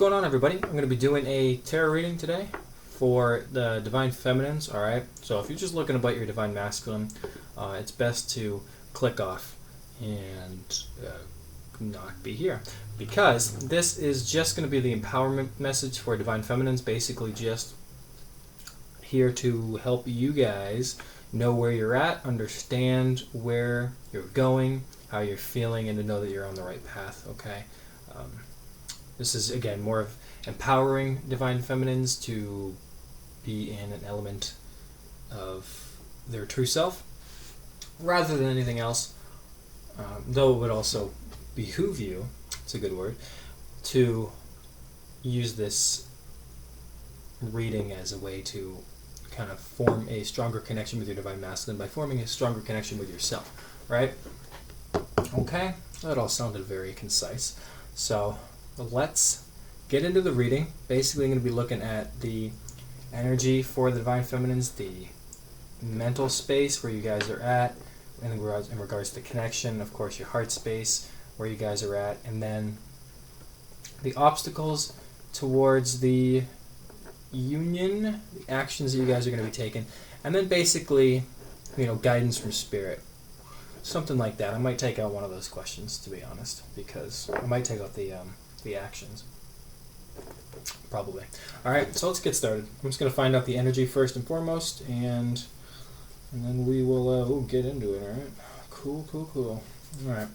going on, everybody? I'm going to be doing a tarot reading today for the Divine Feminines, alright? So if you're just looking about your Divine Masculine, it's best to click off and not be here. Because this is just going to be the empowerment message for Divine Feminines, basically just here to help you guys know where you're at, understand where you're going, how you're feeling, and to know that you're on the right path, okay? This is, again, more of empowering Divine Feminines to be in an element of their true self rather than anything else, though it would also behoove you, it's a good word, to use this reading as a way to kind of form a stronger connection with your Divine Masculine by forming a stronger connection with yourself, right? Okay, that all sounded very concise. So let's get into the reading. Basically, I'm going to be looking at the energy for the Divine Feminines, the mental space where you guys are at, in regards to connection, of course, your heart space, where you guys are at, and then the obstacles towards the union, the actions that you guys are going to be taking, and then basically, guidance from spirit. Something like that. I might take out one of those questions, to be honest, because I might take out the actions. Probably. Alright, so let's get started. I'm just going to find out the energy first and foremost, and then we will get into it, alright? Cool. Alright.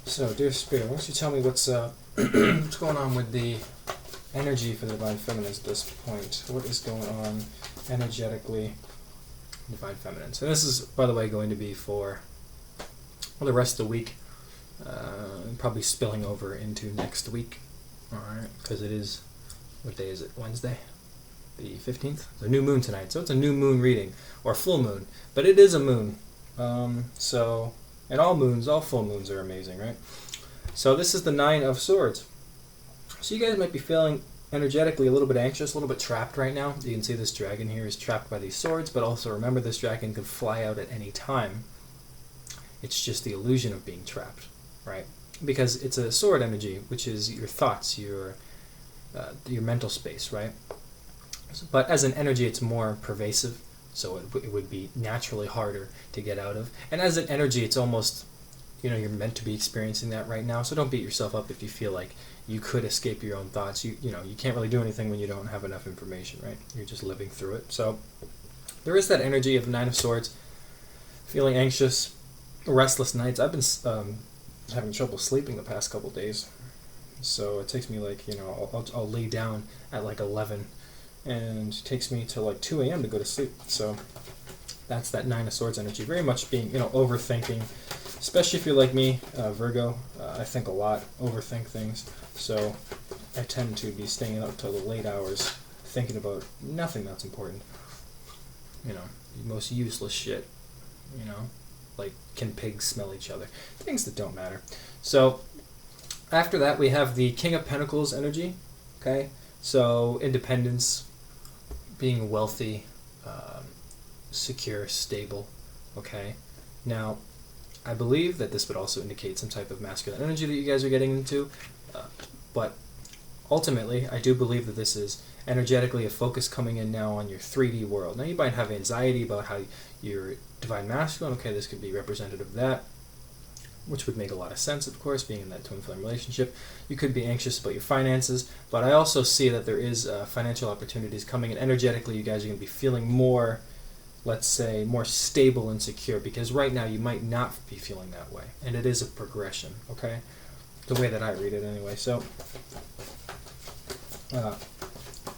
So, dear Spirit, why don't you tell me what's going on with the energy for the Divine Feminines at this point? What is going on energetically, Divine Feminines? And this is, by the way, going to be for the rest of the week, probably spilling over into next week. Alright, because it is, what day is it? Wednesday? The 15th? It's a new moon tonight, so it's a new moon reading, or full moon, but it is a moon. And all full moons are amazing, right? So this is the Nine of Swords. So you guys might be feeling energetically a little bit anxious, a little bit trapped right now. You can see this dragon here is trapped by these swords, but also remember this dragon could fly out at any time. It's just the illusion of being trapped, right? Because it's a sword energy, which is your thoughts, your mental space, right? But as an energy, it's more pervasive, so it would be naturally harder to get out of. And as an energy, it's almost, you're meant to be experiencing that right now, so don't beat yourself up if you feel like you could escape your own thoughts. You can't really do anything when you don't have enough information, right? You're just living through it. So there is that energy of Nine of Swords, feeling anxious, restless nights. I've been having trouble sleeping the past couple days, so it takes me I'll lay down at 11, and it takes me till 2 a.m. to go to sleep. So that's that Nine of Swords energy, very much being overthinking, especially if you're like me, Virgo. I think a lot, overthink things, so I tend to be staying up till the late hours thinking about nothing that's important, the most useless shit, like, can pigs smell each other? Things that don't matter. So, after that, we have the King of Pentacles energy, okay? So, independence, being wealthy, secure, stable, okay? Now, I believe that this would also indicate some type of masculine energy that you guys are getting into, but ultimately, I do believe that this is energetically a focus coming in now on your 3D world. Now, you might have anxiety about how you're Divine Masculine. Okay, this could be representative of that, which would make a lot of sense, of course, being in that twin flame relationship. You could be anxious about your finances, but I also see that there is financial opportunities coming, and energetically you guys are going to be feeling more, let's say, more stable and secure, because right now you might not be feeling that way, and it is a progression, okay? The way that I read it anyway. So,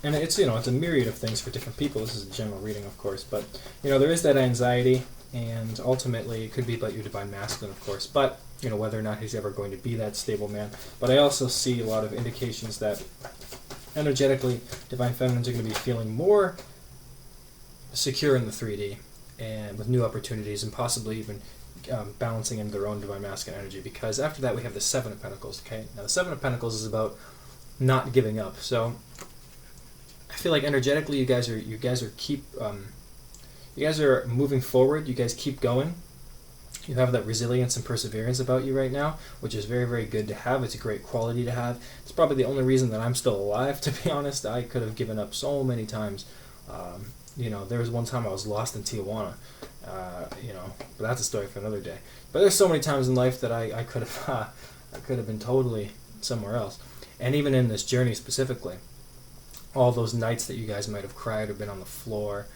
and it's it's a myriad of things for different people. This is a general reading, of course, but there is that anxiety, and ultimately it could be about your Divine Masculine, of course, but whether or not he's ever going to be that stable man. But I also see a lot of indications that energetically Divine Feminines are going to be feeling more secure in the 3D, and with new opportunities, and possibly even balancing in their own Divine Masculine energy, because after that we have the Seven of Pentacles. Okay, now the Seven of Pentacles is about not giving up. So I feel like energetically you guys are moving forward. You guys keep going. You have that resilience and perseverance about you right now, which is very, very good to have. It's a great quality to have. It's probably the only reason that I'm still alive, to be honest. I could have given up so many times. There was one time I was lost in Tijuana, but that's a story for another day. But there's so many times in life that I could have, I could have been totally somewhere else. And even in this journey specifically, all those nights that you guys might have cried or been on the floor,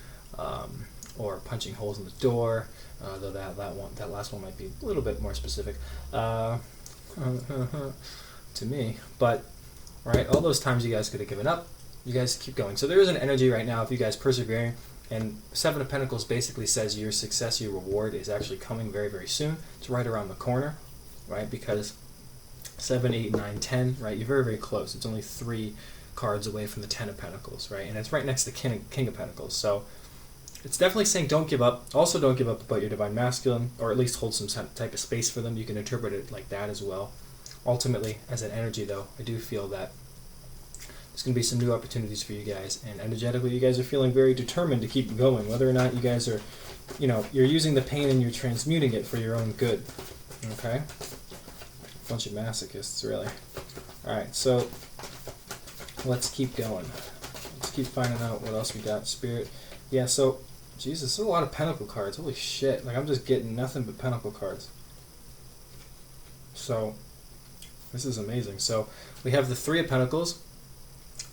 or punching holes in the door, though that last one might be a little bit more specific to me. But right, all those times you guys could have given up, you guys keep going. So there is an energy right now of you guys persevering, and Seven of Pentacles basically says your success, your reward is actually coming very, very soon. It's right around the corner, right? Because 7, 8, 9, 10, right? You're very, very close. It's only 3 cards away from the 10 of Pentacles, right? And it's right next to the King of Pentacles. So it's definitely saying don't give up. Also, don't give up about your Divine Masculine, or at least hold some type of space for them. You can interpret it like that as well. Ultimately, as an energy, though, I do feel that there's going to be some new opportunities for you guys, and energetically, you guys are feeling very determined to keep going, whether or not you guys are, you're using the pain and you're transmuting it for your own good. Okay? Bunch of masochists, really. Alright, so let's keep going. Let's keep finding out what else we got. Spirit. Yeah, so, Jesus, there's a lot of Pentacle cards. Holy shit. Like, I'm just getting nothing but Pentacle cards. So, this is amazing. So, we have the 3 of Pentacles,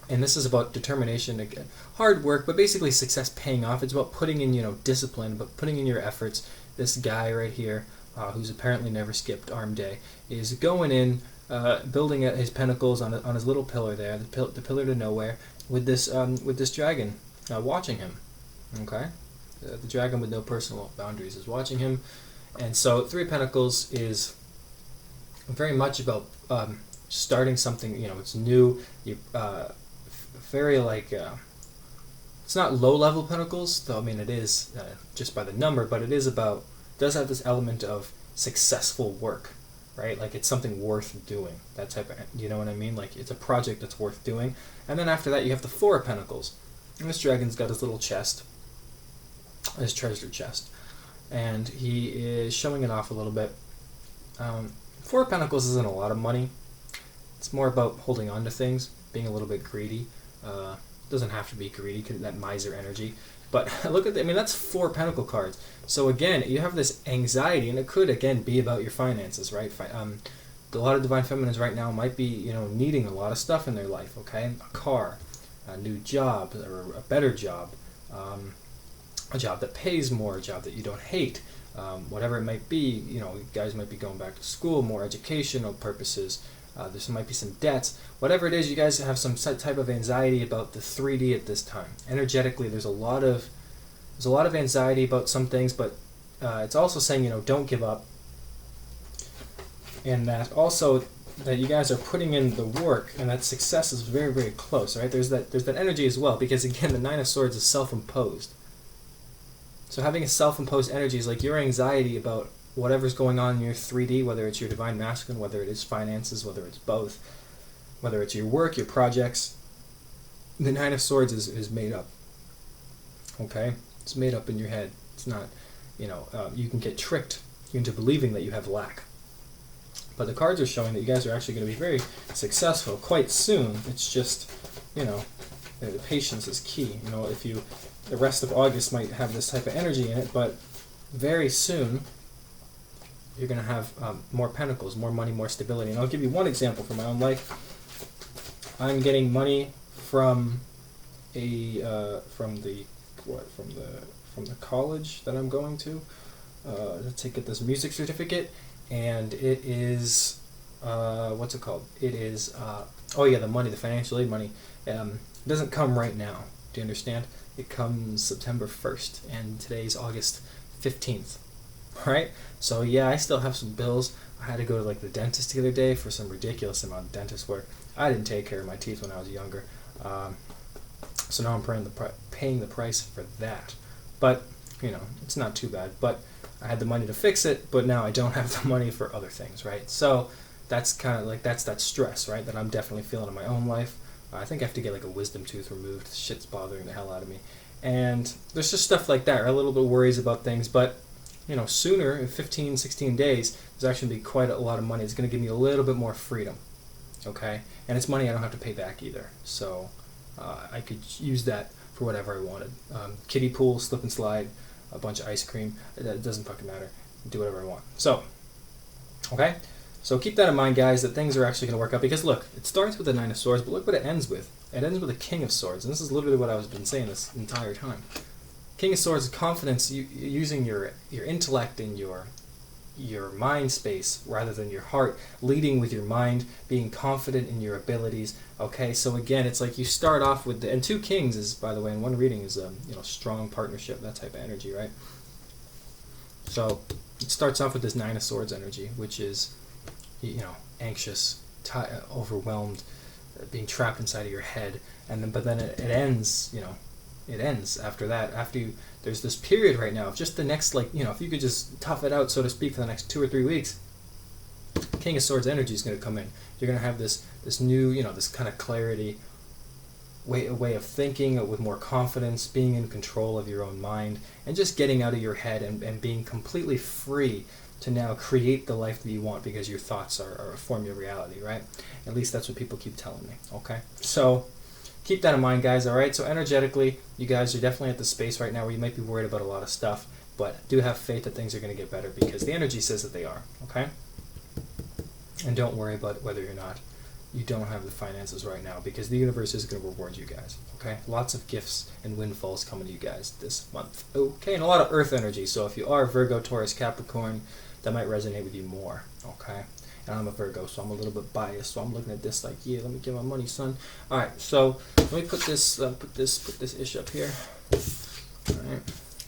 and this is about determination, again, hard work, but basically success paying off. It's about putting in, discipline, but putting in your efforts. This guy right here, who's apparently never skipped arm day, is going in, building at his pentacles on his little pillar there, the pillar to nowhere, with this dragon watching him. Okay, the dragon with no personal boundaries is watching him, and so 3 of Pentacles is very much about starting something. It's new. Very it's not low level Pentacles, though. I mean, it is just by the number, but it does have this element of successful work, right? Like, it's something worth doing. That type of, you know what I mean? Like, it's a project that's worth doing. And then after that, you have the 4 of Pentacles. And this dragon's got his little chest, his treasure chest, and he is showing it off a little bit. 4 of Pentacles isn't a lot of money. It's more about holding on to things, being a little bit greedy. Doesn't have to be greedy, that miser energy. But look at that's 4 Pentacle cards. So again, you have this anxiety, and it could again be about your finances, right? A lot of Divine Feminines right now might be, needing a lot of stuff in their life. Okay, a car, a new job, or a better job, a job that pays more, a job that you don't hate, whatever it might be. You guys might be going back to school, more educational purposes. There might be some debts. Whatever it is, you guys have some type of anxiety about the 3D at this time. Energetically, there's a lot of anxiety about some things, but it's also saying, don't give up. And that also that you guys are putting in the work, and that success is very, very close, right? There's that energy as well, because again, the 9 of Swords is self-imposed. So having a self-imposed energy is like your anxiety about whatever's going on in your 3D, whether it's your Divine Masculine, whether it is finances, whether it's both, whether it's your work, your projects. The 9 of Swords is made up. Okay? It's made up in your head. It's not, you can get tricked into believing that you have lack. But the cards are showing that you guys are actually going to be very successful quite soon. It's just, the patience is key. The rest of August might have this type of energy in it, but very soon you're going to have more Pentacles, more money, more stability. And I'll give you one example from my own life. I'm getting money from the college that I'm going to get this music certificate, and it is what's it called? It is the money, the financial aid money. It doesn't come right now. Do you understand? It comes September 1st, and today's August 15th. Right? So yeah, I still have some bills. I had to go to the dentist the other day for some ridiculous amount of dentist work. I didn't take care of my teeth when I was younger, so now I'm paying the price for that. But it's not too bad. But I had the money to fix it, but now I don't have the money for other things, right? So that's kind of that's that stress, right? That I'm definitely feeling in my own life. I think I have to get a wisdom tooth removed. Shit's bothering the hell out of me, and there's just stuff like that. Right? A little bit of worries about things, but sooner, in 15, 16 days, there's actually going to be quite a lot of money. It's going to give me a little bit more freedom, okay? And it's money I don't have to pay back either. So I could use that for whatever I wanted. Kiddie pool, slip and slide, a bunch of ice cream. It doesn't fucking matter. Do whatever I want. So, okay? So keep that in mind, guys, that things are actually going to work out. Because, look, it starts with the Nine of Swords, but look what it ends with. It ends with the King of Swords. And this is literally what I've been saying this entire time. King of Swords is confidence, using your intellect and your mind space rather than your heart, leading with your mind, being confident in your abilities. Okay, so again, it's like you start off with and two kings is, by the way, in one reading is strong partnership, that type of energy, right? So it starts off with this Nine of Swords energy, which is anxious, overwhelmed, being trapped inside of your head, but then it ends. It ends after that. There's this period right now of just the next, if you could just tough it out, so to speak, for the next 2 or 3 weeks, King of Swords energy is going to come in. You're going to have this new, this kind of clarity, way of thinking with more confidence, being in control of your own mind, and just getting out of your head and being completely free to now create the life that you want because your thoughts are a form of reality, right? At least that's what people keep telling me, okay? So keep that in mind, guys, all right? So energetically, you guys are definitely at the space right now where you might be worried about a lot of stuff, but do have faith that things are going to get better because the energy says that they are, okay? And don't worry about whether or not you don't have the finances right now because the universe is going to reward you guys, okay? Lots of gifts and windfalls coming to you guys this month, okay? And a lot of earth energy, so if you are Virgo, Taurus, Capricorn, that might resonate with you more, okay? And I'm a Virgo, so I'm a little bit biased, so I'm looking at this like, yeah, let me get my money, son. All right, so let me put this ish up here. All right,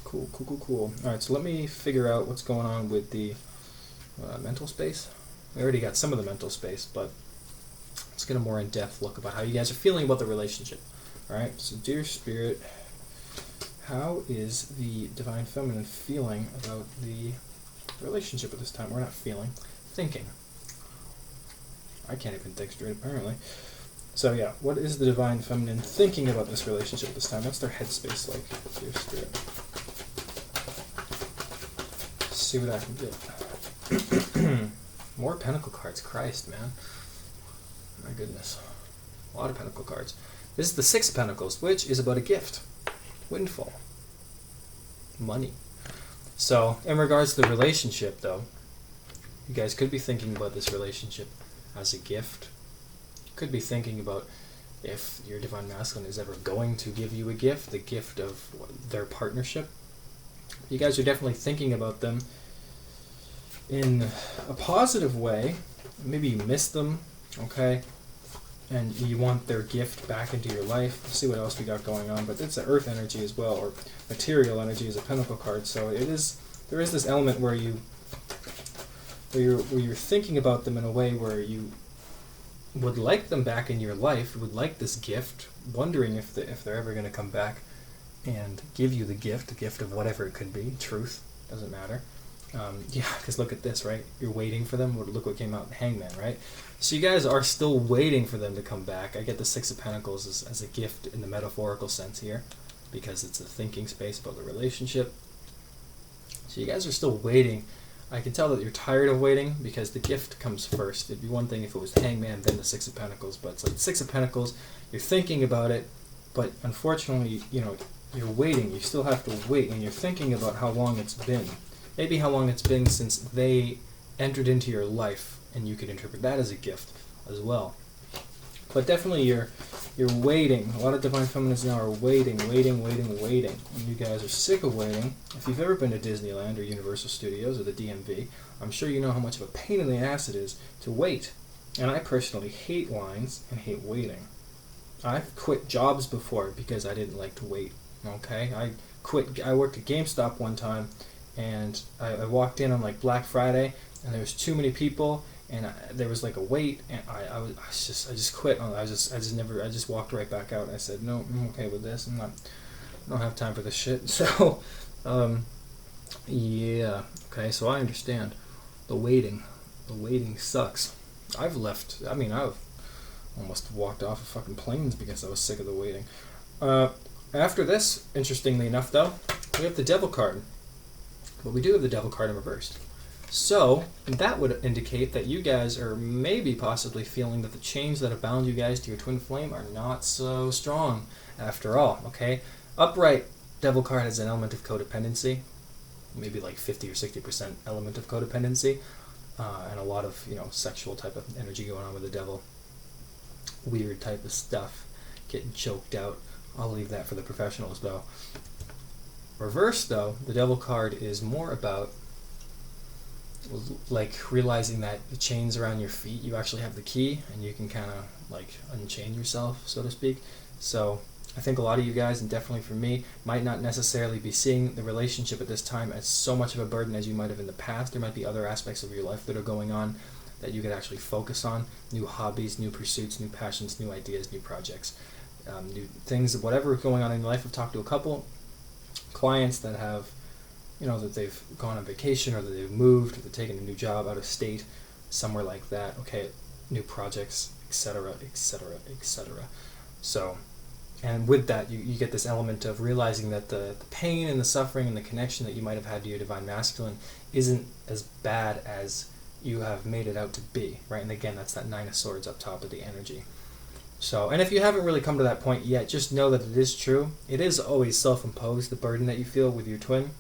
cool. All right, so let me figure out what's going on with the mental space. We already got some of the mental space, but let's get a more in-depth look about how you guys are feeling about the relationship. All right, so dear Spirit, how is the Divine Feminine feeling about the relationship at this time? We're not feeling, thinking. I can't even think straight, apparently. So yeah, what is the Divine Feminine thinking about this relationship this time? What's their headspace like? Dear Spirit. See what I can get. More Pentacle cards. Christ, man. My goodness. A lot of Pentacle cards. This is the Six of Pentacles, which is about a gift. Windfall. Money. So, in regards to the relationship, though, you guys could be thinking about this relationship as a gift. You could be thinking about if your Divine Masculine is ever going to give you a gift, the gift of their partnership. You guys are definitely thinking about them in a positive way. Maybe you miss them, okay? And you want their gift back into your life. Let's see what else we got going on. But it's an earth energy as well, or material energy is a pentacle card. So there is this element where you're thinking about them in a way where you would like them back in your life, would like this gift, wondering if they're ever going to come back and give you the gift of whatever it could be. Truth, doesn't matter. Yeah, because look at this, right? You're waiting for them. Look what came out in Hangman, right? So you guys are still waiting for them to come back. I get the Six of Pentacles as a gift in the metaphorical sense here, because it's a thinking space about the relationship. So you guys are still waiting. I can tell that you're tired of waiting because the gift comes first. It'd be one thing if it was Hangman, then the Six of Pentacles, but it's like Six of Pentacles. You're thinking about it, but unfortunately, you're waiting. You still have to wait, and you're thinking about how long it's been. Maybe how long it's been since they entered into your life, and you could interpret that as a gift as well. But definitely you're waiting. A lot of Divine Feminines now are waiting. And you guys are sick of waiting. If you've ever been to Disneyland or Universal Studios or the DMV, I'm sure you know how much of a pain in the ass it is to wait. And I personally hate lines and hate waiting. I've quit jobs before because I didn't like to wait. Okay? I worked at GameStop one time, and I walked in on like Black Friday, and there was too many people, and there was like a wait, and I just quit. I just walked right back out. I said, no, I'm okay with this. I don't have time for this shit. So, yeah, okay. So I understand the waiting. The waiting sucks. I've almost walked off of fucking planes because I was sick of the waiting. After this, interestingly enough, though, we have the Devil card. but we do have the Devil card in reversed. So that would indicate that you guys are maybe possibly feeling that the chains that have bound you guys to your twin flame are not so strong after all, okay? Upright Devil card has an element of codependency, maybe like 50 or 60% element of codependency, and a lot of, sexual type of energy going on with the Devil. Weird type of stuff, getting choked out. I'll leave that for the professionals though. Reverse though, the Devil card is more about like realizing that the chains around your feet, you actually have the key and you can kind of like unchain yourself, so to speak. So I think a lot of you guys, and definitely for me, might not necessarily be seeing the relationship at this time as so much of a burden as you might have in the past. There might be other aspects of your life that are going on that you could actually focus on, new hobbies, new pursuits, new passions, new ideas, new projects, new things, whatever is going on in your life. I've talked to a couple clients that have, that they've gone on vacation or that they've moved or they've taken a new job out of state, somewhere like that, okay, new projects, etc., etc., etc. So, and with that, you get this element of realizing that the pain and the suffering and the connection that you might have had to your Divine Masculine isn't as bad as you have made it out to be, right? And again, that's that Nine of Swords up top of the energy. So, and if you haven't really come to that point yet, just know that it is true. It is always self-imposed, the burden that you feel with your twin.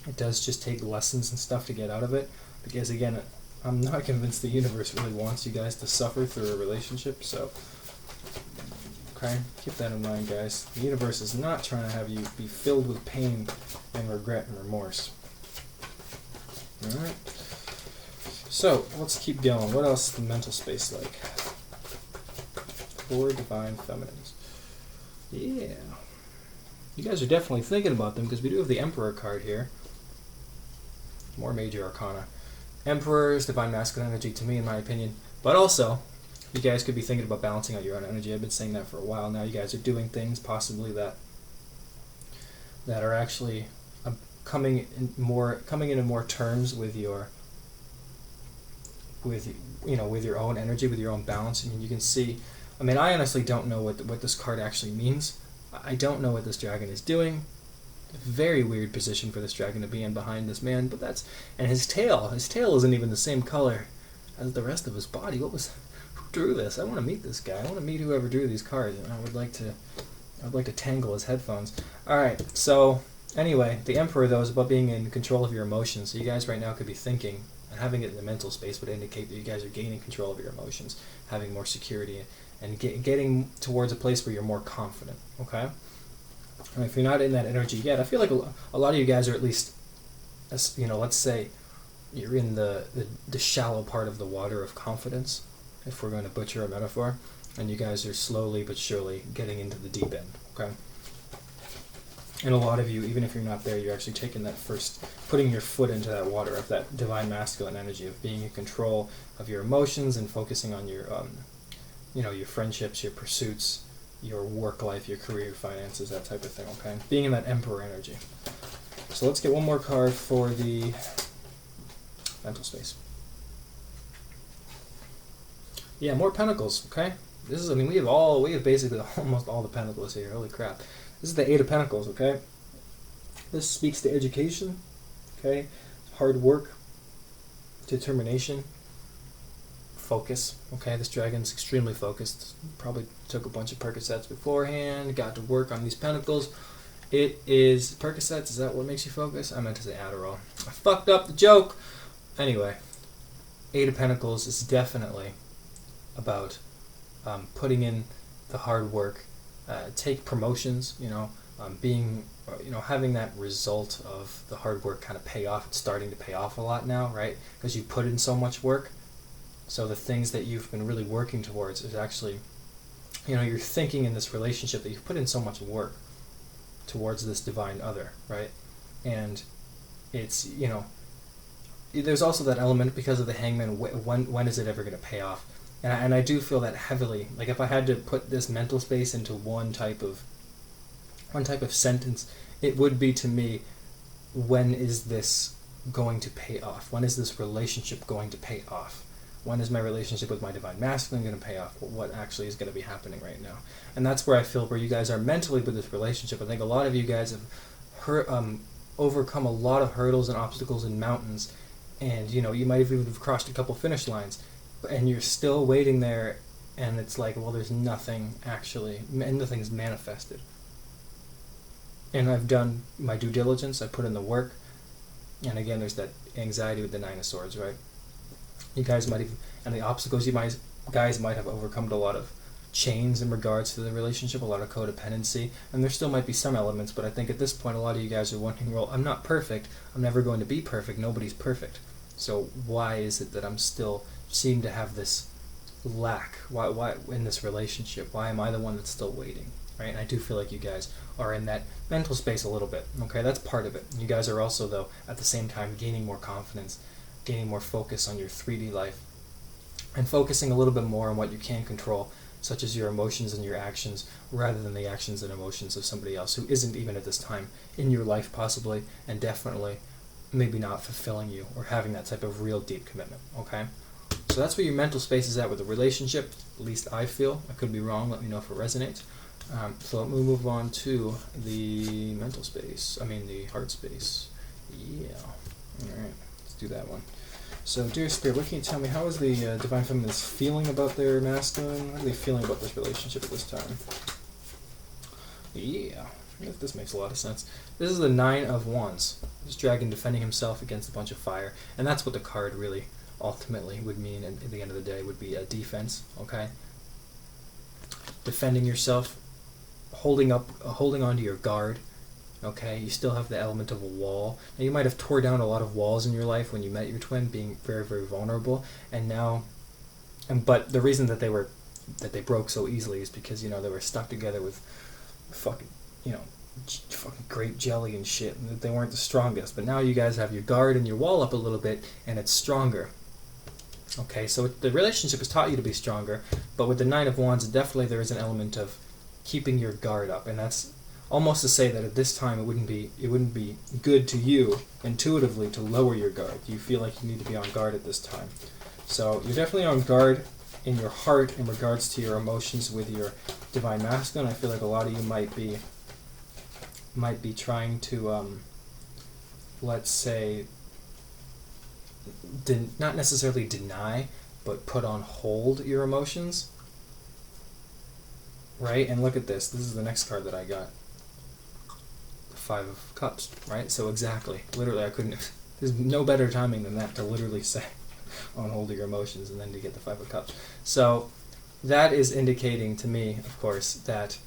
It does just take lessons and stuff to get out of it. Because again, I'm not convinced the universe really wants you guys to suffer through a relationship, so okay, keep that in mind, guys. The universe is not trying to have you be filled with pain and regret and remorse. Alright. So, let's keep going. What else is the mental space like? For Divine Feminines. Yeah. You guys are definitely thinking about them because we do have the Emperor card here. More major arcana. Emperor is Divine Masculine energy to me, in my opinion. But also, you guys could be thinking about balancing out your own energy. I've been saying that for a while now. You guys are doing things possibly that are actually coming into more terms with your own energy, with your own balance. I mean, you can see. I mean, I honestly don't know what this card actually means. I don't know what this dragon is doing. Very weird position for this dragon to be in behind this man, but and his tail isn't even the same color as the rest of his body. Who drew this? I want to meet this guy. I want to meet whoever drew these cards. And I'd like to tangle his headphones. All right. So anyway, the Emperor though is about being in control of your emotions. So you guys right now could be thinking, and having it in the mental space would indicate that you guys are gaining control of your emotions, having more security, and getting towards a place where you're more confident. Okay. And if you're not in that energy yet, I feel like a lot of you guys are at least, let's say you're in the shallow part of the water of confidence, if we're going to butcher a metaphor, and you guys are slowly but surely getting into the deep end, okay? And a lot of you, even if you're not there, you're actually taking that first, putting your foot into that water of that Divine Masculine energy, of being in control of your emotions and focusing on your, your friendships, your pursuits, your work life, your career, your finances, that type of thing, okay? Being in that Emperor energy. So let's get one more card for the mental space. Yeah, more Pentacles, okay? We have basically almost all the Pentacles here, holy crap. This is the Eight of Pentacles, okay? This speaks to education, okay? Hard work, determination, focus, okay? This dragon's extremely focused. Probably took a bunch of Percocets beforehand, got to work on these Pentacles. It is Percocets, is that what makes you focus? I meant to say Adderall. I fucked up the joke! Anyway, Eight of Pentacles is definitely about putting in the hard work, take promotions, being, having that result of the hard work kind of pay off. It's starting to pay off a lot now, right? Because you put in so much work. So the things that you've been really working towards is actually, you're thinking in this relationship that you've put in so much work towards this divine other, right? And it's, there's also that element because of the Hangman, when is it ever going to pay off? And I do feel that heavily. Like if I had to put this mental space into one type of sentence, it would be to me, when is this going to pay off? When is this relationship going to pay off? When is my relationship with my Divine Masculine going to pay off? What actually is going to be happening right now? And that's where I feel where you guys are mentally with this relationship. I think a lot of you guys have overcome a lot of hurdles and obstacles and mountains, and you might have even crossed a couple finish lines, and you're still waiting there, and it's like, well, there's nothing actually, and nothing's manifested. And I've done my due diligence, I put in the work, and again, there's that anxiety with the Nine of Swords, right? You guys might even, and the obstacles guys might have overcome a lot of chains in regards to the relationship, a lot of codependency, and there still might be some elements, but I think at this point a lot of you guys are wondering, well, I'm not perfect, I'm never going to be perfect, nobody's perfect, so why is it that I'm still seem to have this lack? Why in this relationship? Why am I the one that's still waiting, right? And I do feel like you guys are in that mental space a little bit, okay? That's part of it. You guys are also, though, at the same time gaining more confidence, gaining more focus on your 3D life, and focusing a little bit more on what you can control, such as your emotions and your actions, rather than the actions and emotions of somebody else who isn't even at this time in your life possibly, and definitely maybe not fulfilling you or having that type of real deep commitment, okay? So that's where your mental space is at with the relationship, at least I feel. I could be wrong, let me know if it resonates. So let me move on to the mental space, the heart space. Yeah, alright, let's do that one. So, dear Spirit, what can you tell me? How is the Divine Feminines feeling about their masculine? How are they feeling about this relationship at this time? Yeah, this makes a lot of sense. This is the Nine of Wands. This dragon defending himself against a bunch of fire. And that's what the card really ultimately would mean at the end of the day, would be a defense, okay? Defending yourself, holding on to your guard. Okay, you still have the element of a wall. Now you might have tore down a lot of walls in your life when you met your twin, being very, very vulnerable. And now, but the reason that they broke so easily is because they were stuck together with fucking grape jelly and shit, and that they weren't the strongest. But now you guys have your guard and your wall up a little bit, and it's stronger. Okay, so the relationship has taught you to be stronger, but with the Nine of Wands, definitely there is an element of keeping your guard up, and that's almost to say that at this time it wouldn't be good to you intuitively to lower your guard. You feel like you need to be on guard at this time. So you're definitely on guard in your heart in regards to your emotions with your Divine Masculine. I feel like a lot of you might be trying to, let's say, not necessarily deny, but put on hold your emotions. Right? And look at this. This is the next card that I got. Five of Cups, right? So exactly, literally, there's no better timing than that to literally say on hold your emotions and then to get the Five of Cups. So that is indicating to me, of course, that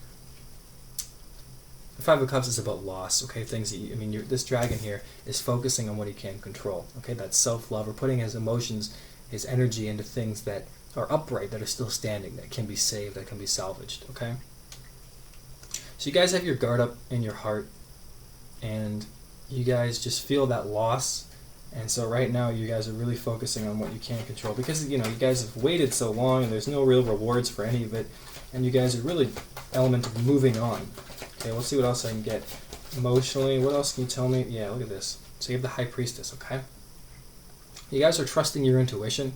the Five of Cups is about loss, okay? Things that this dragon here is focusing on what he can control, okay? That's self-love, or putting his emotions, his energy into things that are upright, that are still standing, that can be saved, that can be salvaged, okay? So you guys have your guard up in your heart, and you guys just feel that loss, and so right now you guys are really focusing on what you can control, because you guys have waited so long and there's no real rewards for any of it, and you guys are really element of moving on. Okay, let's see what else I can get emotionally. What else can you tell me? Yeah, look at this. So you have the High Priestess, okay? You guys are trusting your intuition.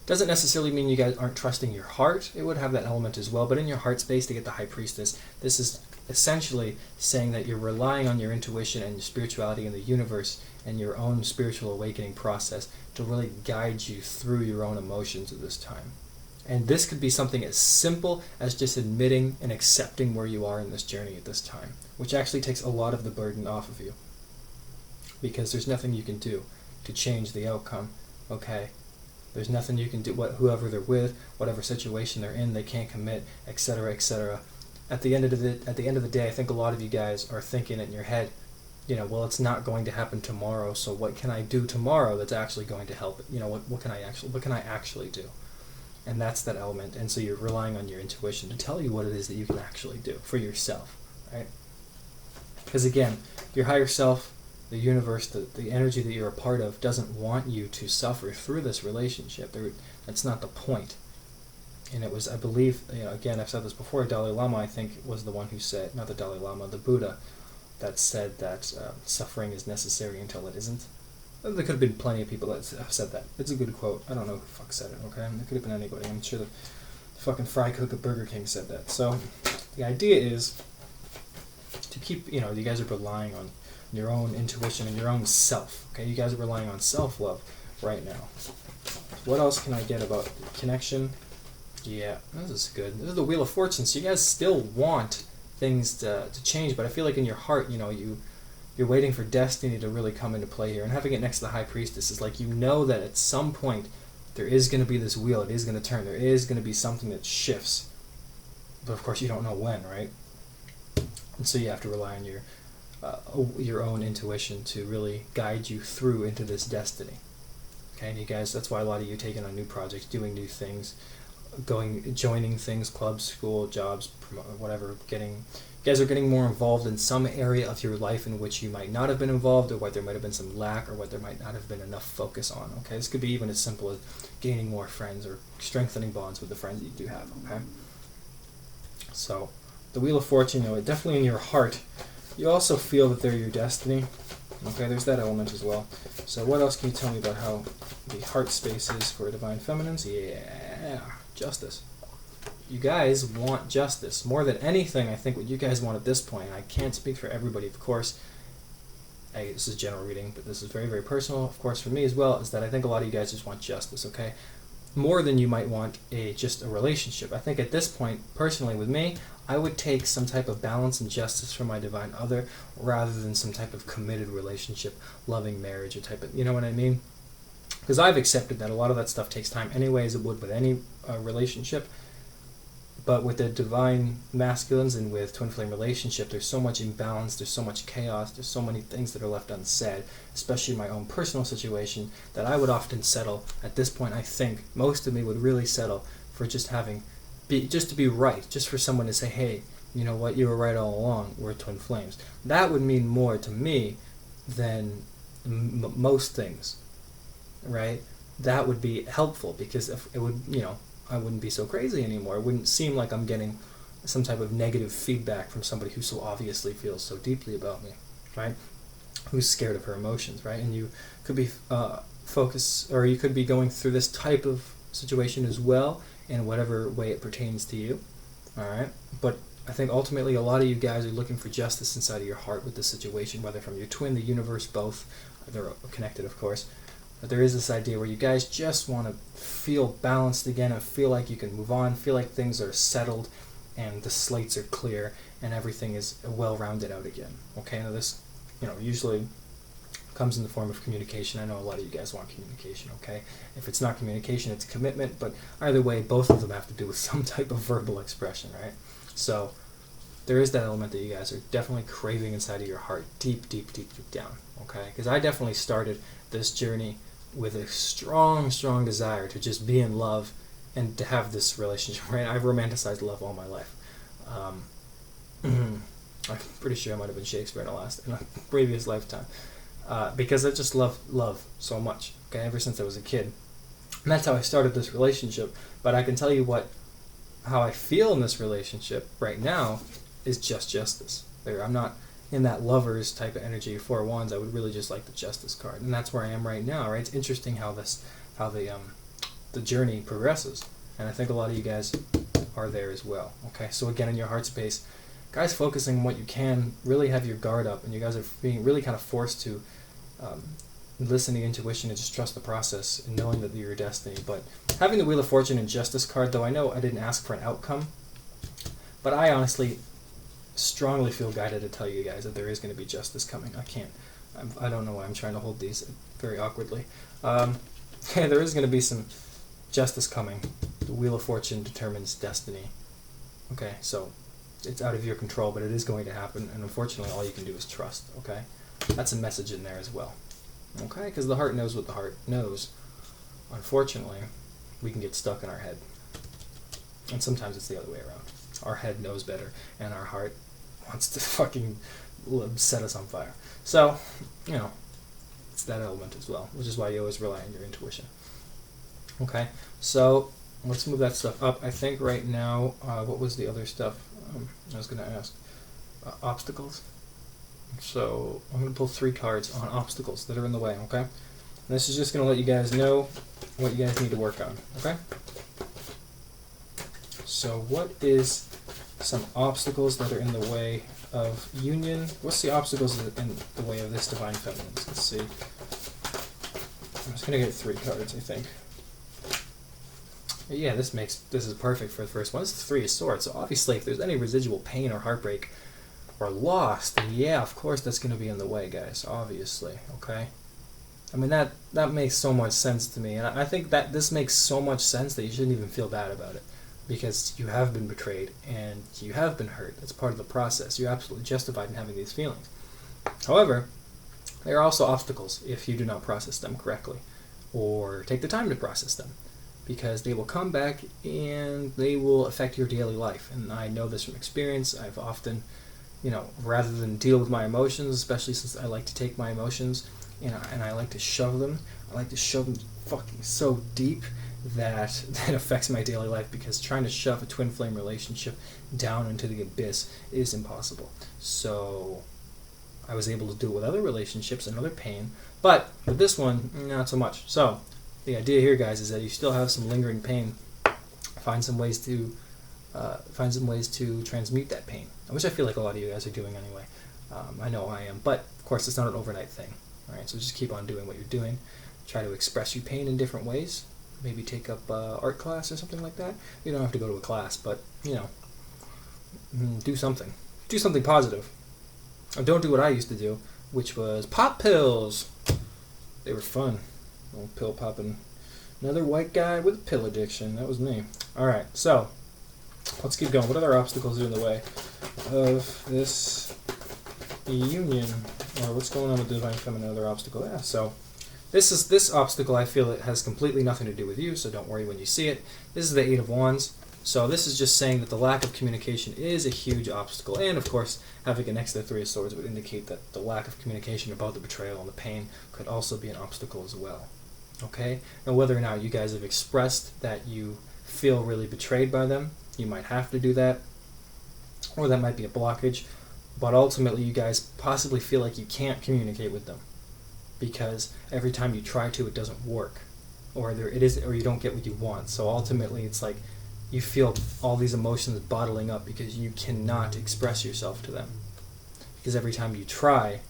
Doesn't necessarily mean you guys aren't trusting your heart. It would have that element as well, but in your heart space to get the High Priestess, this is essentially saying that you're relying on your intuition and your spirituality in the universe and your own spiritual awakening process to really guide you through your own emotions at this time. And this could be something as simple as just admitting and accepting where you are in this journey at this time, which actually takes a lot of the burden off of you, because there's nothing you can do to change the outcome, okay? There's nothing you can do, whoever they're with, whatever situation they're in, they can't commit, etc., etc. At the end of the day, I think a lot of you guys are thinking in your head, well, it's not going to happen tomorrow, so what can I do tomorrow that's actually going to help it? What can I actually do? And that's that element. And so you're relying on your intuition to tell you what it is that you can actually do for yourself, right? Because again, your higher self, the universe, the energy that you're a part of doesn't want you to suffer through this relationship. That's not the point. And it was, I believe, again, I've said this before, Dalai Lama, I think, was the one who said, not the Dalai Lama, the Buddha, that said that suffering is necessary until it isn't. There could have been plenty of people that have said that. It's a good quote. I don't know who the fuck said it, okay? It could have been anybody. I'm sure the fucking fry cook at Burger King said that. So the idea is to keep, you guys are relying on your own intuition, and your own self. Okay, you guys are relying on self-love right now. What else can I get about connection? Yeah, this is good. This is the Wheel of Fortune. So you guys still want things to change, but I feel like in your heart, you're waiting for destiny to really come into play here. And having it next to the High Priestess is like, you know that at some point there is going to be this wheel. It is going to turn. There is going to be something that shifts. But of course you don't know when, right? And so you have to rely on your own intuition to really guide you through into this destiny. Okay, and you guys, that's why a lot of you taking on new projects, doing new things, joining things, clubs, school, jobs, whatever, you guys are getting more involved in some area of your life in which you might not have been involved, or what there might have been some lack, or what there might not have been enough focus on. Okay, this could be even as simple as gaining more friends or strengthening bonds with the friends that you do have. Okay, so the Wheel of Fortune, definitely in your heart, you also feel that they're your destiny. Okay, there's that element as well. So what else can you tell me about how the heart space is for Divine Feminines? Yeah, justice. You guys want justice. More than anything, I think what you guys want at this point, and I can't speak for everybody, of course, this is general reading, but this is very, very personal, of course, for me as well, is that I think a lot of you guys just want justice, okay? More than you might want just a relationship. I think at this point, personally with me, I would take some type of balance and justice for my divine other rather than some type of committed relationship, loving marriage, or type of, you know what I mean? Because I've accepted that a lot of that stuff takes time anyway, as it would with any relationship. But with the divine masculines and with twin flame relationship, there's so much imbalance, there's so much chaos, there's so many things that are left unsaid, especially in my own personal situation, that I would often settle. At this point, I think most of me would really settle for just just to be right, just for someone to say, hey, you know what, you were right all along, we're twin flames. That would mean more to me than most things, right? That would be helpful, because if it would, I wouldn't be so crazy anymore. It wouldn't seem like I'm getting some type of negative feedback from somebody who so obviously feels so deeply about me, right? Who's scared of her emotions, right? And you could be you could be going through this type of situation as well, in whatever way it pertains to you, all right? But I think ultimately a lot of you guys are looking for justice inside of your heart with this situation, whether from your twin, the universe, both. They're connected, of course. But there is this idea where you guys just want to feel balanced again and feel like you can move on, feel like things are settled and the slates are clear and everything is well-rounded out again. Okay, now this, usually comes in the form of communication. I know a lot of you guys want communication, okay? If it's not communication, it's commitment, but either way, both of them have to do with some type of verbal expression, right? So there is that element that you guys are definitely craving inside of your heart, deep, deep, deep, deep down, okay? Because I definitely started this journey with a strong, strong desire to just be in love and to have this relationship, right? I've romanticized love all my life. I'm pretty sure I might have been Shakespeare in a previous lifetime. Because I just love love so much, okay, ever since I was a kid. And that's how I started this relationship. But I can tell you how I feel in this relationship right now is just justice. I'm not in that lovers type of energy, 4 of Wands. I would really just like the Justice card. And that's where I am right now, right? It's interesting how the journey progresses. And I think a lot of you guys are there as well, okay? So again, in your heart space, guys, focusing on what you can, really have your guard up, and you guys are being really kind of forced to listen to your intuition and just trust the process and knowing that you're your destiny. But having the Wheel of Fortune and Justice card, though I know I didn't ask for an outcome, but I honestly strongly feel guided to tell you guys that there is going to be justice coming. I don't know why I'm trying to hold these very awkwardly. There is going to be some justice coming. The Wheel of Fortune determines destiny. Okay, so it's out of your control, but it is going to happen, and unfortunately all you can do is trust, okay? That's a message in there as well, okay? Because the heart knows what the heart knows. Unfortunately, we can get stuck in our head, and sometimes it's the other way around. Our head knows better, and our heart wants to fucking set us on fire. So, it's that element as well, which is why you always rely on your intuition. Okay, so let's move that stuff up. I think right now, what was the other stuff I was going to ask? Obstacles. So I'm going to pull 3 cards on obstacles that are in the way, okay? And this is just going to let you guys know what you guys need to work on, okay? So what is some obstacles that are in the way of union. What's the obstacles in the way of this Divine Feminine? Let's see. I'm just gonna get 3 cards, I think. Yeah, this is perfect for the first one. This is the 3 of Swords. So obviously, if there's any residual pain or heartbreak or loss, then yeah, of course that's gonna be in the way, guys. Obviously, okay. I mean that makes so much sense to me, and I think that this makes so much sense that you shouldn't even feel bad about it, because you have been betrayed and you have been hurt. It's part of the process. You're absolutely justified in having these feelings. However, there are also obstacles if you do not process them correctly or take the time to process them, because they will come back and they will affect your daily life. And I know this from experience. I've often, rather than deal with my emotions, especially since I like to take my emotions and I like to shove them, fucking so deep that affects my daily life, because trying to shove a twin flame relationship down into the abyss is impossible. So I was able to do it with other relationships and other pain, but with this one, not so much. So the idea here, guys, is that you still have some lingering pain. Find some ways to transmute that pain, which I feel like a lot of you guys are doing anyway. I know I am, but of course it's not an overnight thing. All right, so just keep on doing what you're doing. Try to express your pain in different ways. Maybe take up art class or something like that. You don't have to go to a class, but do something. Do something positive. Or don't do what I used to do, which was pop pills. They were fun. Old pill popping. Another white guy with a pill addiction. That was me. All right, so let's keep going. What other obstacles are in the way of this union? Or what's going on with Divine Feminine? Other obstacle? Yeah. So this obstacle, I feel it has completely nothing to do with you. So don't worry when you see it. This is the 8 of Wands. So this is just saying that the lack of communication is a huge obstacle, and of course, having it next to the 3 of Swords would indicate that the lack of communication about the betrayal and the pain could also be an obstacle as well. Okay? Now, whether or not you guys have expressed that you feel really betrayed by them, you might have to do that, or that might be a blockage, but ultimately you guys possibly feel like you can't communicate with them because every time you try to, it doesn't work, or you don't get what you want. So ultimately, it's like you feel all these emotions bottling up because you cannot express yourself to them. Because every time you try,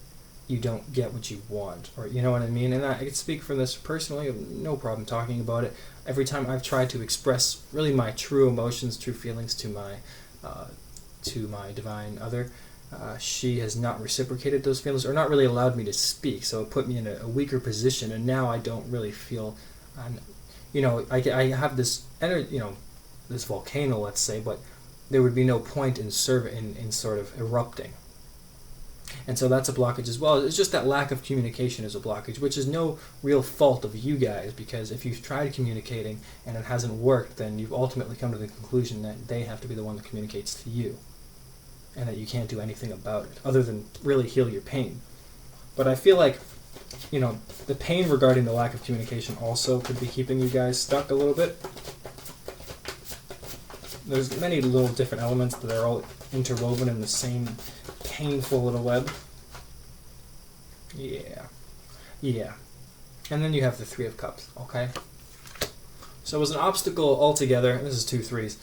you don't get what you want. Or you know what I mean? And I can speak from this personally. I have no problem talking about it. Every time I've tried to express really my true emotions, true feelings to my divine other, she has not reciprocated those feelings or not really allowed me to speak. So it put me in a weaker position. And now I don't really feel, I have this energy, this volcano, let's say, but there would be no point in sort of erupting. And so that's a blockage as well. It's just that lack of communication is a blockage, which is no real fault of you guys, because if you've tried communicating and it hasn't worked, then you've ultimately come to the conclusion that they have to be the one that communicates to you, and that you can't do anything about it other than really heal your pain. But I feel like, the pain regarding the lack of communication also could be keeping you guys stuck a little bit. There's many little different elements that are all interwoven in the same painful little web. Yeah. And then you have the 3 of Cups, okay? So as an obstacle altogether, this is 2 3s,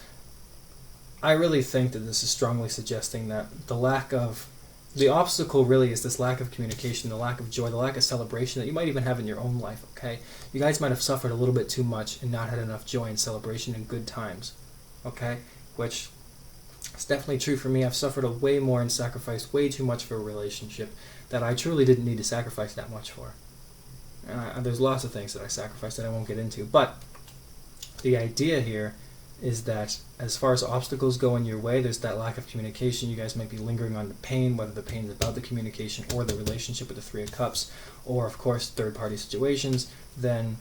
I really think that this is strongly suggesting that the obstacle really is this lack of communication, the lack of joy, the lack of celebration that you might even have in your own life, okay? You guys might have suffered a little bit too much and not had enough joy and celebration and good times. Okay, which is definitely true for me. I've suffered way more and sacrificed way too much for a relationship that I truly didn't need to sacrifice that much for. And there's lots of things that I sacrificed that I won't get into, but the idea here is that as far as obstacles go in your way, there's that lack of communication. You guys might be lingering on the pain, whether the pain is about the communication or the relationship with the 3 of Cups, or of course third-party situations. Then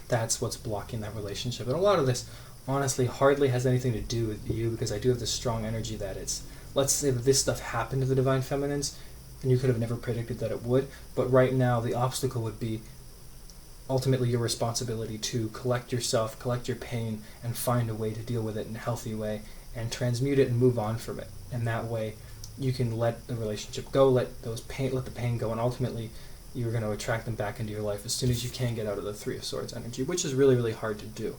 that's what's blocking that relationship. And a lot of this honestly hardly has anything to do with you, because I do have this strong energy that let's say that this stuff happened to the Divine Feminines and you could have never predicted that it would, but right now the obstacle would be ultimately your responsibility to collect yourself, collect your pain, and find a way to deal with it in a healthy way and transmute it and move on from it. And that way you can let the relationship go, let the pain go, and ultimately you're going to attract them back into your life as soon as you can get out of the 3 of Swords energy, which is really, really hard to do.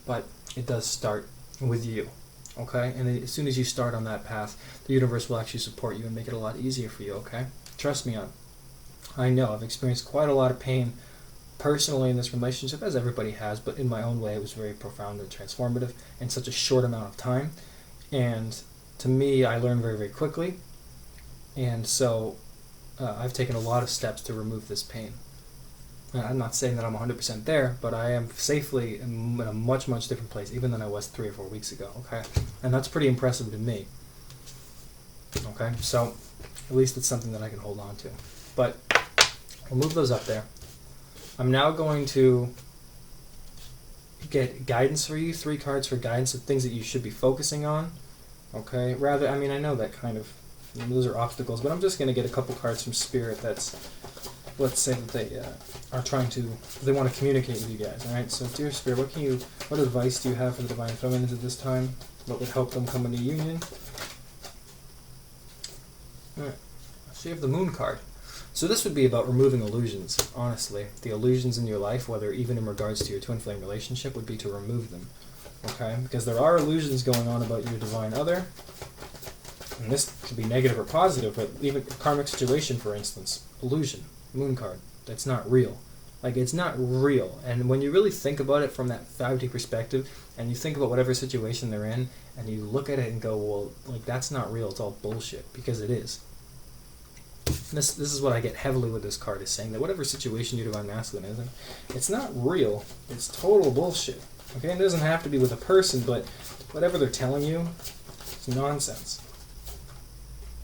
But it does start with you. Okay? And as soon as you start on that path, the universe will actually support you and make it a lot easier for you, okay? Trust me, I know. I've experienced quite a lot of pain personally in this relationship, as everybody has, but in my own way, it was very profound and transformative in such a short amount of time. And to me, I learned very, very quickly. And so I've taken a lot of steps to remove this pain. I'm not saying that I'm 100% there, but I am safely in a much, much different place, even than I was 3 or 4 weeks ago, okay? And that's pretty impressive to me, okay? So at least it's something that I can hold on to. But we'll move those up there. I'm now going to get guidance for you, 3 cards for guidance of things that you should be focusing on, okay? Rather, I mean, I know that kind of, those are obstacles, but I'm just going to get a couple cards from Spirit that's, let's say that they are trying to, they want to communicate with you guys, alright? So, dear Spirit, what advice do you have for the Divine Feminines at this time? What would help them come into union? Alright, so you have the Moon card. So this would be about removing illusions, honestly. The illusions in your life, whether even in regards to your twin flame relationship, would be to remove them, okay? Because there are illusions going on about your divine other, and this could be negative or positive, but even karmic situation, for instance, illusion, Moon card, that's not real. Like, it's not real. And when you really think about it from that 5D perspective, and you think about whatever situation they're in, and you look at it and go, well, like, that's not real, it's all bullshit, because it is. This is what I get heavily with this card, is saying that whatever situation your divine masculine is in, it's not real, it's total bullshit. Okay, it doesn't have to be with a person, but whatever they're telling you, it's nonsense.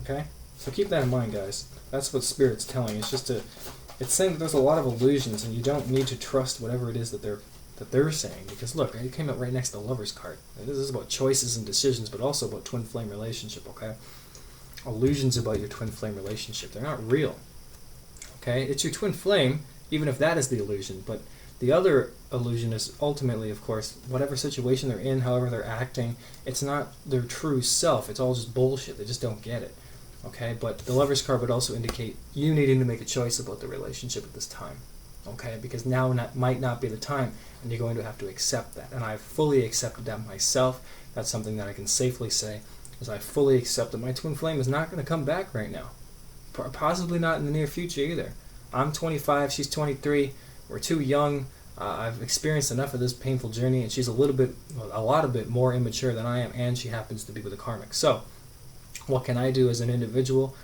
Okay? So keep that in mind, guys. That's what Spirit's telling you. It's saying that there's a lot of illusions, and you don't need to trust whatever it is that they're saying. Because look, it came out right next to the Lover's card. This is about choices and decisions, but also about twin flame relationship, okay? Illusions about your twin flame relationship. They're not real. Okay? It's your twin flame, even if that is the illusion. But the other illusion is ultimately, of course, whatever situation they're in, however they're acting, it's not their true self. It's all just bullshit. They just don't get it. Okay? But the Lover's card would also indicate you needing to make a choice about the relationship at this time. Okay? Because now might not be the time, and you're going to have to accept that. And I've fully accepted that myself. That's something that I can safely say, is I fully accept that my twin flame is not going to come back right now. Possibly not in the near future either. I'm 25, she's 23, we're too young, I've experienced enough of this painful journey, and she's a lot bit more immature than I am, and she happens to be with a karmic. So, what can I do as an individual?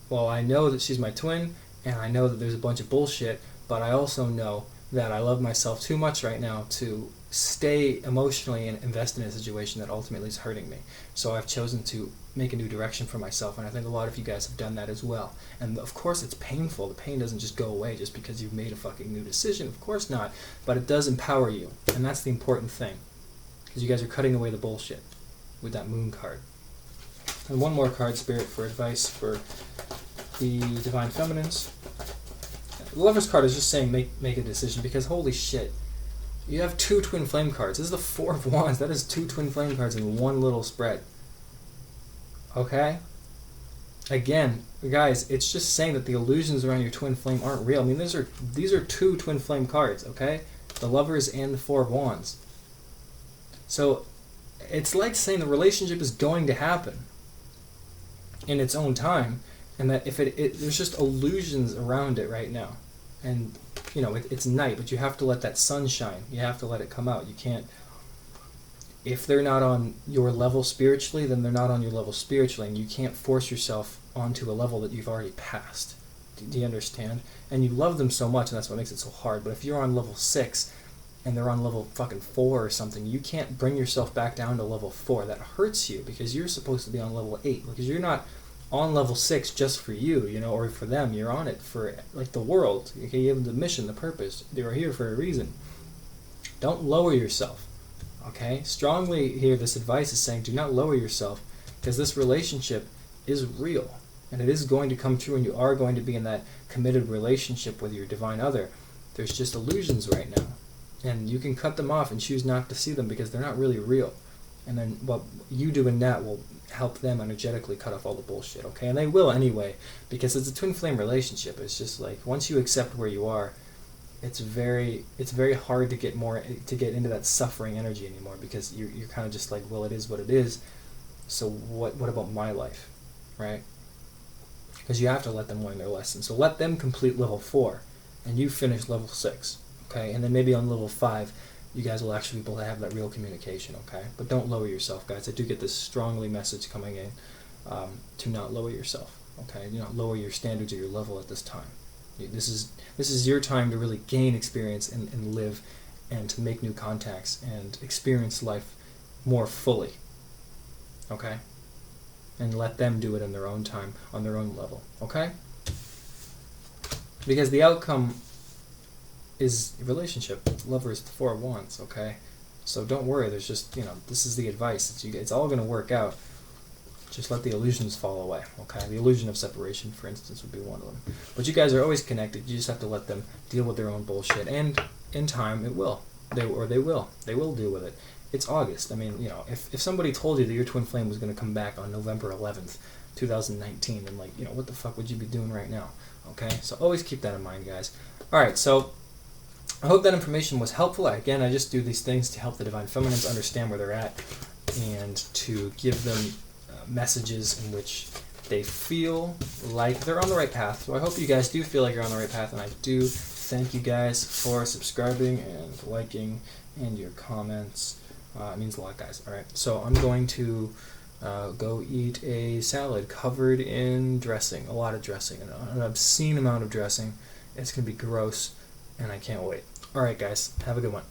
Well, I know that she's my twin, and I know that there's a bunch of bullshit, but I also know that I love myself too much right now to stay emotionally and invested in a situation that ultimately is hurting me. So I've chosen to make a new direction for myself, and I think a lot of you guys have done that as well. And of course it's painful. The pain doesn't just go away just because you've made a fucking new decision. Of course not. But it does empower you, and that's the important thing. Because you guys are cutting away the bullshit with that Moon card. And one more card, Spirit, for advice for the Divine Feminines. The Lover's card is just saying make a decision, because holy shit, you have 2 twin flame cards. This is the 4 of Wands. That is 2 twin flame cards in one little spread. Okay? Again, guys, it's just saying that the illusions around your twin flame aren't real. I mean, these are 2 twin flame cards, okay? The Lovers and the 4 of Wands. So, it's like saying the relationship is going to happen in its own time, and that if there's just illusions around it right now. And, you know, it's night, but you have to let that sun shine. You have to let it come out. You can't, if they're not on your level spiritually, then they're not on your level spiritually, and you can't force yourself onto a level that you've already passed. Do you understand? And you love them so much, and that's what makes it so hard. But if you're on level 6, and they're on level fucking 4 or something, you can't bring yourself back down to level 4. That hurts you, because you're supposed to be on level 8, because you're not on level 6 just for you, you know, or for them. You're on it for, like, the world. Okay, you have the mission, the purpose. They are here for a reason. Don't lower yourself. Okay? Strongly here, this advice is saying, do not lower yourself, because this relationship is real, and it is going to come true, and you are going to be in that committed relationship with your divine other. There's just illusions right now, and you can cut them off and choose not to see them, because they're not really real. And then what you do in that will help them energetically cut off all the bullshit, okay? And they will anyway, because it's a twin flame relationship. It's just like, once you accept where you are, it's very hard to get into that suffering energy anymore, because you're kind of just like, well, it is what it is. So what about my life, right? Because you have to let them learn their lesson. So let them complete level 4, and you finish level 6, okay? And then maybe on level 5, you guys will actually be able to have that real communication, okay? But don't lower yourself, guys. I do get this strongly message coming in, to not lower yourself, okay? You not lower your standards or your level at this time. This is your time to really gain experience and live, and to make new contacts and experience life more fully, okay? And let them do it in their own time, on their own level, okay? Because the outcome is a relationship. Lovers, the 4 of Wands, okay? So don't worry, there's just, this is the advice. It's all going to work out. Just let the illusions fall away, okay? The illusion of separation, for instance, would be one of them. But you guys are always connected. You just have to let them deal with their own bullshit. And in time, it will. They will deal with it. It's August. I mean, if somebody told you that your twin flame was going to come back on November 11th, 2019, then, what the fuck would you be doing right now? Okay? So always keep that in mind, guys. All right, so I hope that information was helpful. Again, I just do these things to help the Divine Feminines understand where they're at, and to give them messages in which they feel like they're on the right path. So I hope you guys do feel like you're on the right path, and I do thank you guys for subscribing and liking and your comments. It means a lot, guys. All right, so I'm going to go eat a salad covered in dressing, a lot of dressing, an obscene amount of dressing. It's going to be gross, and I can't wait. All right, guys, have a good one.